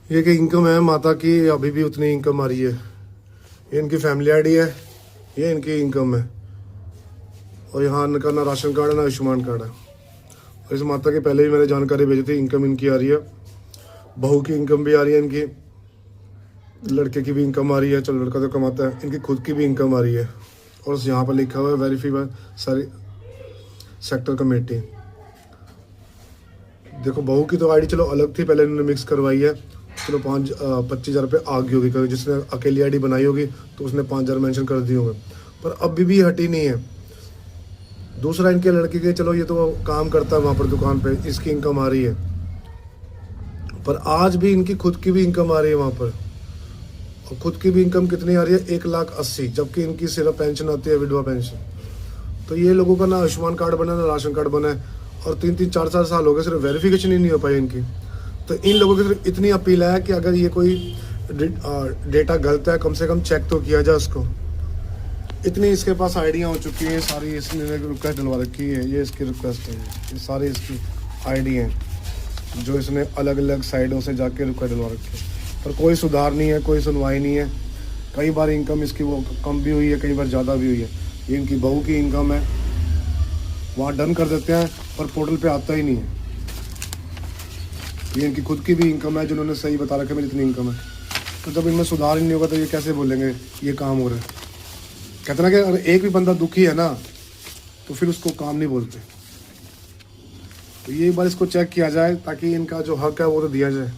ये कि इनकम है माता की, अभी भी उतनी इनकम आ रही है। ये इनकी फैमिली आईडी है, ये इनकी इनकम है। और यहाँ इनका ना राशन कार्ड है ना आयुष्मान कार्ड है। और इस माता की पहले भी मैंने जानकारी भेजी थी, इनकम इनकी आ रही है। बहू की इनकम भी आ रही है इनकी, लड़के की भी इनकम आ रही है। चलो लड़का तो कमाता है, इनकी खुद की भी इनकम आ रही है। और यहाँ पर लिखा हुआ है वेरीफाई बाय सारी सेक्टर कमेटी। देखो बहू की तो आईडी चलो अलग थी, पहले इन्होंने मिक्स करवाई है। चलो 25,000 रुपये आ गई होगी, क्योंकि जिसने अकेली आईडी बनाई होगी तो उसने 5,000 मेंशन कर दिए होंगे। पर अभी भी हटी नहीं है। दूसरा इनके लड़के के, चलो ये तो काम करता है वहाँ पर दुकान पे, इसकी इनकम आ रही है। पर आज भी इनकी खुद की भी इनकम आ रही है वहाँ पर। और खुद की भी इनकम कितनी आ रही है, 1,80,000, जबकि इनकी सिर्फ पेंशन आती है विधवा पेंशन। तो ये लोगों का ना आयुष्मान कार्ड बना ना राशन कार्ड बना है। और 3-3 4-4 साल हो गए, सिर्फ वेरिफिकेशन ही नहीं हो पाई इनकी। तो इन लोगों की सिर्फ इतनी अपील है कि अगर ये कोई डेटा गलत है, कम से कम चेक तो किया जाए उसको। इतनी इसके पास आइडिया हो चुकी है सारी, इसने रिक्वेस्ट डलवा रखी है। ये इसकी रिक्वेस्ट है, ये सारी इसकी आईडी हैं जो इसने अलग अलग साइडों से जाके रिक्वेस्ट डलवा रखी है। पर कोई सुधार नहीं है, कोई सुनवाई नहीं है। कई बार इनकम इसकी वो कम भी हुई है, कई बार ज़्यादा भी हुई है। ये इनकी बहू की इनकम है, वहाँ डन कर देते हैं पर पोर्टल पे आता ही नहीं है। ये इनकी खुद की भी इनकम है, जिन्होंने सही बता रखा है मेरी इतनी इनकम है। तो जब इनमें सुधार ही नहीं होगा तो ये कैसे बोलेंगे ये काम हो रहा है। कहते ना कि अगर एक भी बंदा दुखी है ना तो फिर उसको काम नहीं बोलते। तो ये एक बार इसको चेक किया जाए ताकि इनका जो हक है वो तो दिया जाए।